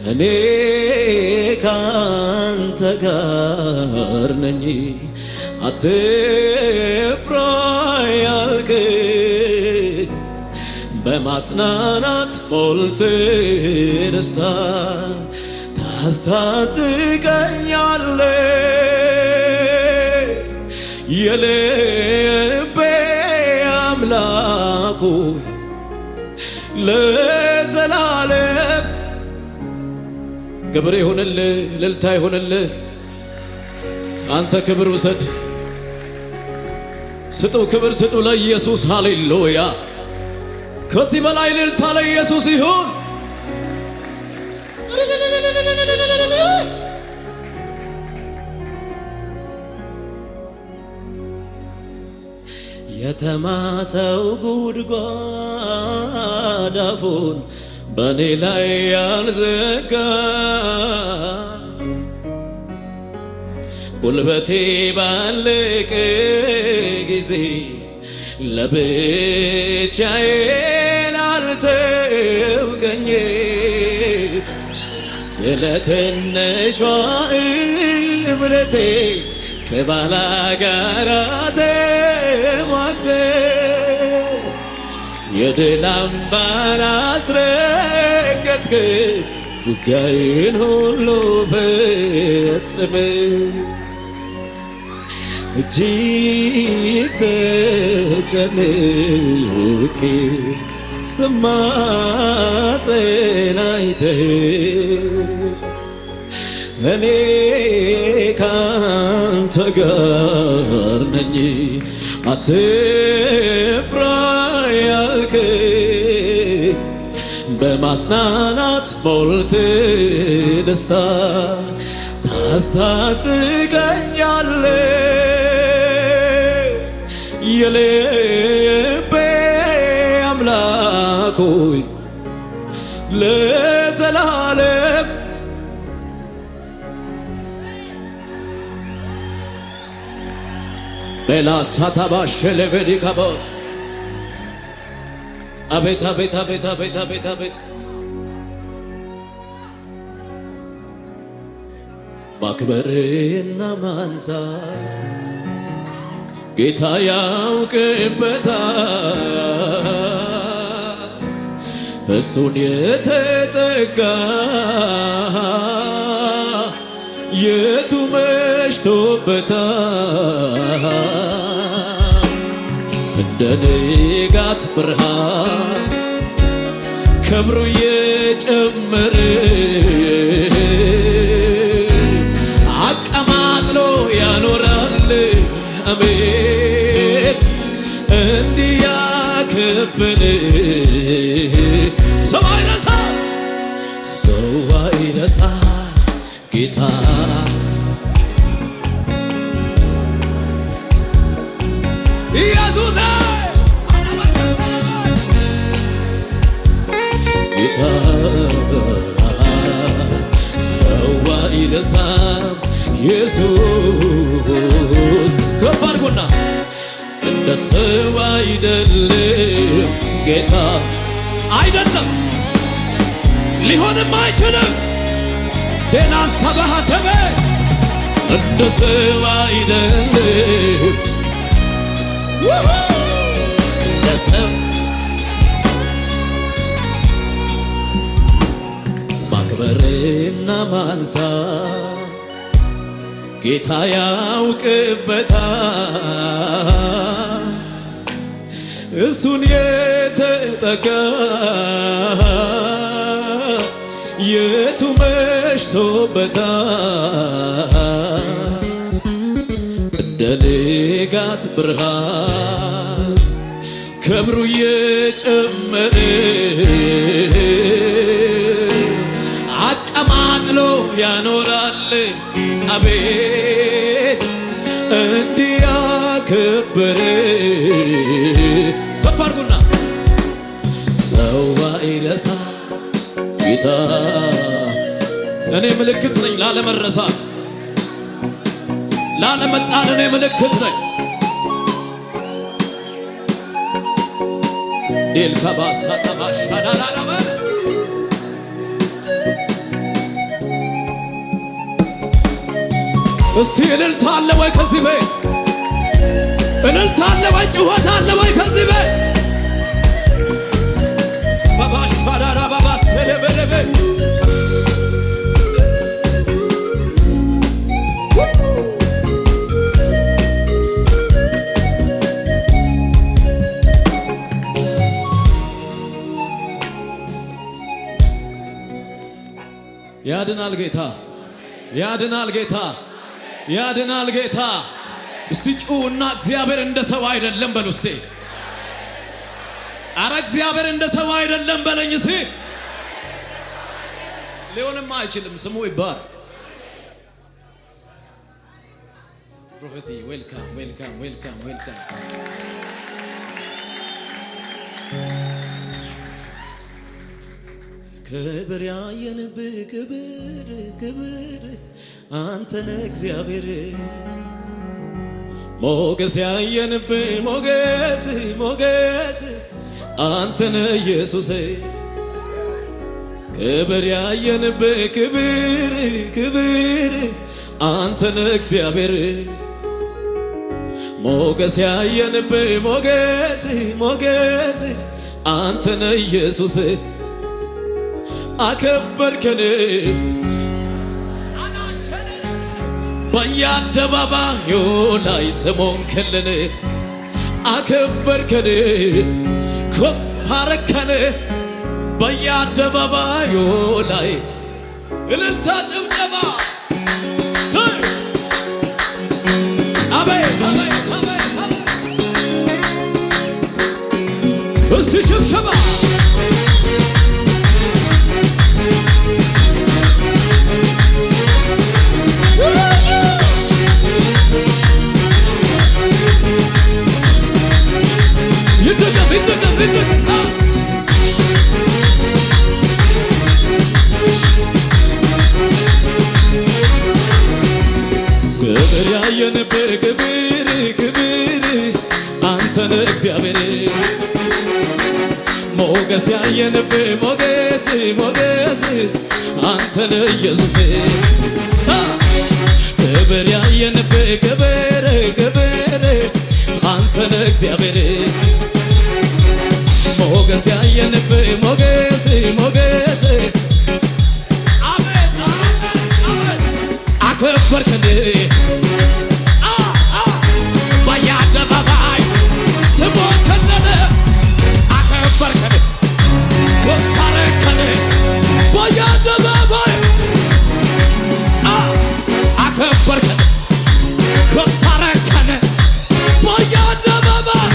እኔ ካንተ ጋር ነኝ አትፍራ ያልከኝ በማጽናናት ሞልተ ደስታ ታስታጥቀኛለ የልቤ አምላኩ ለዘላለም ክብር ይሁንልህ፣ እልልታ ይሁንልህ። አንተ ክብር ውሰድ፣ ስጡ፣ ክብር ስጡ ለኢየሱስ። ሃሌሉያ! ከዚህ በላይ እልልታ ለኢየሱስ ይሁን። የተማሰው ጉድጓድ አፉን በኔ ላይ ያልዘጋ ጉልበቴ ባለቀ ጊዜ ለብቻዬን አልተውከኝ ስለ ትንሿ እምነቴ ከባላጋራ ተሟግተ የድል አምባን አስረገጥክ ውጊያዬን ሁሉ ፈጽመ እጅግ ተጨንቄ ስማጸን አይተህ እኔ ካንተ ጋር ነኝ አትፍራ ያልከኝ በማጽናናት ሞልተ ደስታ ታስታጥቀኛለ የልቤ አምላክ ሆይ ለዘላለም በላሳታባሽ ለበዲካቦስ አቤት አቤት አቤት አቤት አቤት አቤት ማክበርና ማንሳት ጌታ ያውቅበታል እሱን የተጠጋ የቱ መሽቶበታል እንደ ንጋት ብርሃን ክብሩ የጨመረ አቀማጥሎ ያኖራል አሜን እንዲያከብር ሰው አይረሳ ጌታ ኢየሱስ ጌታ ሰው አይረሳም ኢየሱስ ከፍ አድርጎና እንደ ሰው አይደለም ጌታ አይደለም ሊሆንም አይችልም ደና ሰባሃተበ እንደ ሰው አይደለም እንደ ሰው ማክበርና ማንሳት ጌታ ያውቅበታል እሱን የተጠጋ የቱ መሽቶበታል እንደ ንጋት ብርሃን ክብሩ የጨመረ አቀማጥሎ ያኖራል አቤት እንዲያከብር ከፍ አድርጉና ሰው አይረሳ ጌታ እኔ ምልክት ነኝ ላለመረሳት ላለመጣል እኔ ምልክት ነኝ ዴል ከባሳ ተባሻዳላራበ እስቲ እልልታ አለ ወይ ከዚህ ቤት? እልልታ አለ ወይ? ጩኸት አለ ወይ ከዚህ ቤት? ባባሽ ባዳራ ባባስ ለበለበ ያድናል ጌታ፣ ያድናል ጌታ፣ ያድናል ጌታ። እስቲ ጩውና እግዚአብሔር እንደ ሰው አይደለም በሉ እስቲ። አረ እግዚአብሔር እንደ ሰው አይደለም በለኝ እስቲ። ሊሆንም አይችልም። ስሙ ይባረክ። ፕሮፌቲ ዌልካም ዌልካም ዌልካም ዌልካም። ክብር ያየንብህ ክብር ክብር አንተነ እግዚአብሔር። ሞገስ ያየንብህ ሞገስ ሞገስ አንተነ ኢየሱስ። ክብር ያየንብህ ክብር ክብር አንተነ እግዚአብሔር። ሞገስ ያየንብህ ሞገስ ሞገስ አንተነ ኢየሱስ። አከበርከን በየአደባባዩ ላይ ስሙን ክልን። አከበርከን ከፍ አረከን በየአደባባዩ ላይ እልልታ ጭብጨባ። አቤት አቤት አቤት አቤት። እስቲ ሽብሸባ ክብር ያየንብህ ክብር ክብር አንተነ እግዚአብሔር። ሞገስ ያየንብህ ሞገስ ሞገስ አንተነ ኢየሱስ። ክብር ያየንብህ ክብር ክብር አንተነ እግዚአብሔር። ሞገስ ያየንብህ ሞገስ ሞገስ አቤት አቤት አቤት። አከበርከን በየአደባባይ ስሙን ከለለ። አከበርከን ከፍ አረከን በየአደባባይ። አከበርከን ከፍ አረከን በየአደባባይ።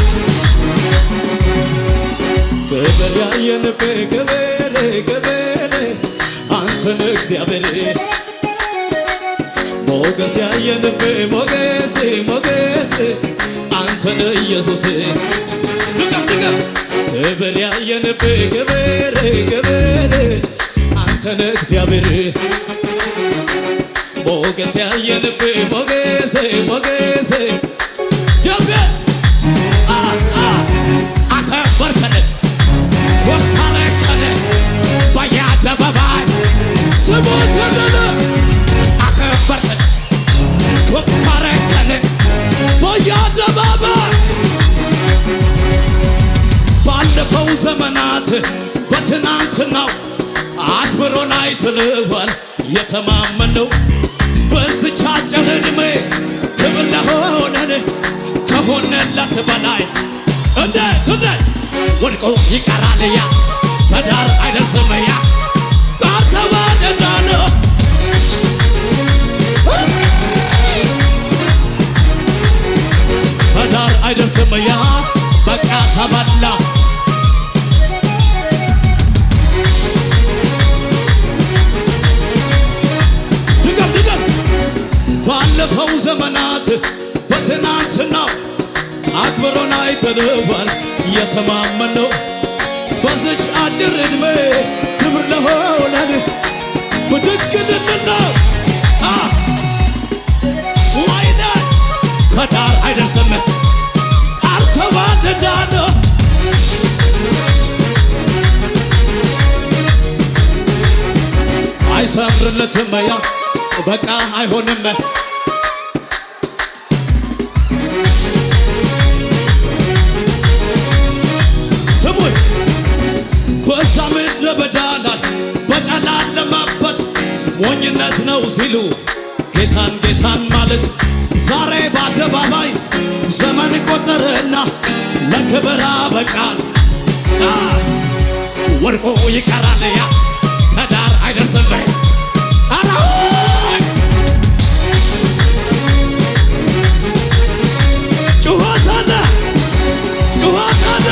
ክብር ያየንብህ ክብር ክብር አንተነ እግዚአብሔር። ሞገስ ያየንብህ ሞገስ ሞገስ አንተነ ኢየሱስ። ድገም ድገም። ክብር ያየንብህ ክብር ክብር አንተነ እግዚአብሔር። ሞገስ ያየንብህ ሞገስ ሞገስ ጀበስ አከበርከን ወታረከነ በየአደባባይ ስሙን ከለለ። አከበርከን ወታረከነ በየአደባባይ። ባለፈው ዘመናት በትናንትናው አክብሮን አይተነዋል የተማመነው። በዚች አጭር ዕድሜ ክብር ለሆነን ከሆነለት በላይ እንዴት እንዴት ወድቆ ይቀራል ያ በዳር አይደርስም ያ ቃል ተዋደዳለ። በዳር አይደርስም ያ በቃ ተበላ። ድገም ድገም። ባለፈው ዘመናት በትናንትናው አክብሮን አይተነዋል የተማመነው። በዚች አጭር ዕድሜ ክብር ለሆነን ብድግ እንድንል ነው። ወይኔ ከዳር አይደርስም ቃል ተዋደዳለ። አይሰምርለትም ያ በቃ አይሆንም ስሙኝ በዛ ምድረ በዳ ላይ በጨለመበት ሞኝነት ነው ሲሉ ጌታን ጌታን ማለት ዛሬ በአደባባይ ዘመን ቆጠረና ለክብር አበቃን። ወድቆ ይቀራል ያ ከዳር አይደርስም። ጩኸት አለ ጩኸት አለ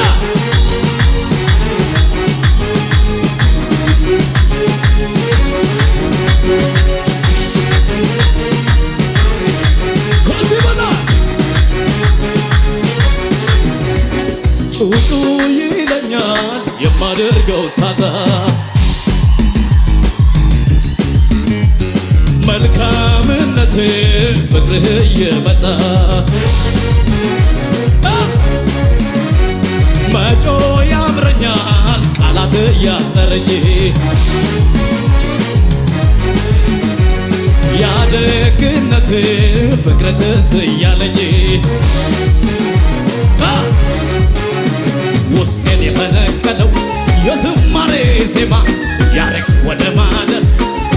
ከዚህ በላይ ጩጩ ይለኛል የማደርገው ሳጣ መልካምነት ፍቅርህ እየመጣ መጮ ያምረኛል ቃላት እያጠረኝ ያደግነት ፍቅር ትዝ እያለኝ ውስጤን የፈነቀለው የዝማሬ ዜማ ያረግ ወደ ማደር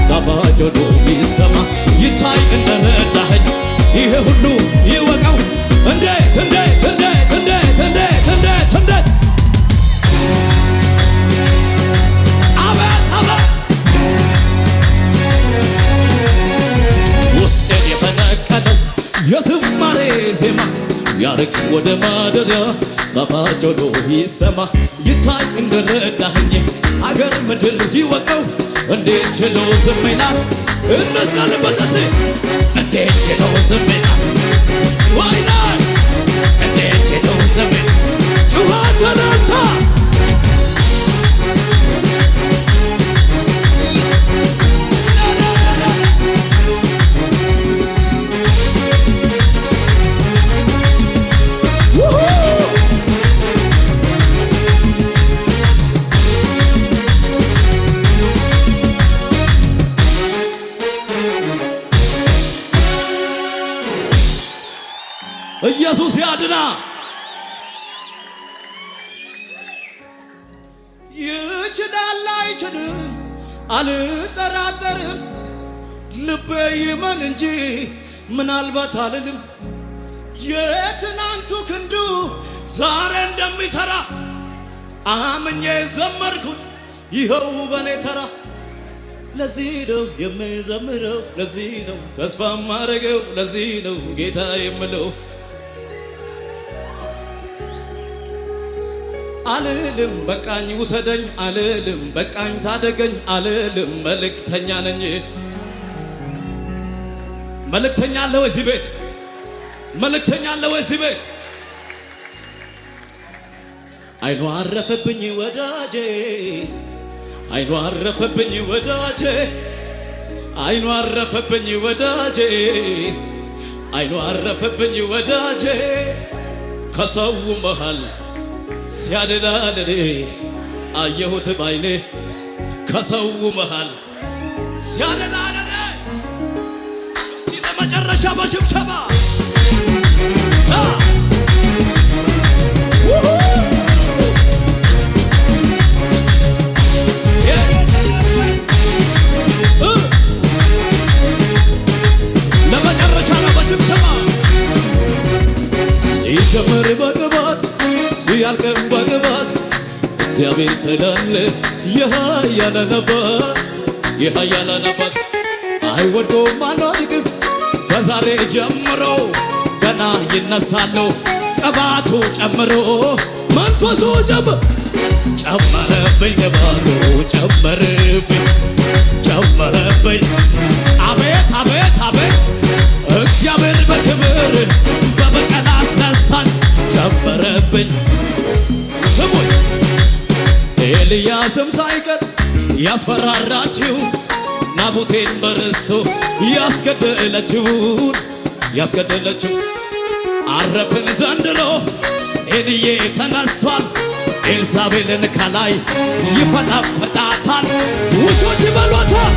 ጣፋጭ ሆኖ ይሰማ ይታይ እንደረዳኸኝ ይሄ ሁሉ ይወቀው እንዴት እንዴት እንዴት እንዴት እንዴት እንዴት እንዴት አቤት አቤት ውስጤን የፈነቀለው የዝማሬ ዜማ ያረግ ወደ ማደሪያ ጣፋጭ ሆኖ ይሰማ ይታይ እንደረዳኸኝ አገር ምድር ይወቀው እንዴት ችሎ ዝም ይላል? እንስላልበት እሴ እንዴት ችሎ ዝም ይላል? ወይናይ እንዴት ችሎ ዝም ይላል? ጩኸት ተነታ ኢየሱስ ያድና። ይችላል አይችልም አልጠራጠርም ልቤ ይመን እንጂ ምናልባት አልልም የትናንቱ ክንዱ ዛሬ እንደሚሰራ አምኜ ዘመርኩኝ ይኸው በኔ ተራ ለዚህ ነው የምዘምረው ለዚህ ነው ተስፋ ማረገው ለዚህ ነው ጌታ የምለው አልልም በቃኝ ውሰደኝ አልልም በቃኝ ታደገኝ አልልም መልእክተኛ ነኝ። መልእክተኛ አለ ወይ እዚህ ቤት? መልእክተኛ አለ ወይ እዚህ ቤት? አይኑ አረፈብኝ ወዳጄ አይኑ አረፈብኝ ወዳጄ አይኑ አረፈብኝ ወዳጄ አይኑ አረፈብኝ ወዳጄ ከሰው መሃል ሲያደላልኔ አየሁት ባይኔ ከሰው መሃል ሲያደላልኔ እስቲ ለመጨረሻ በሽብሸባ ለመጨረሻ ነው በሽብሸባ ሲጀምር በቅባት ሲያልቅም በቅባት እግዚአብሔር ስላለ የኃያላን አባት አይወድቆም አልወድቅም ከዛሬ ጀምሮ ገና ይነሳለሁ ቅባቱ ጨምሮ መንፈሱ ጨመረብኝ ቅባቱ ጨመረብኝ አቤት አቤት አቤት እግዚአብሔር በክብር በበቀል አስነሳኝ ጨመረብኝ ስሙኝ ኤልያስም ሳይቀር ያስፈራራችው ናቡቴን በርስቶ ያስገደለችው አረፍን ዘንድሮ ኤልዬ ተነስቷል ኤልዛቤልን ከላይ ይፈጣፈጣታል ውሾች በሏታል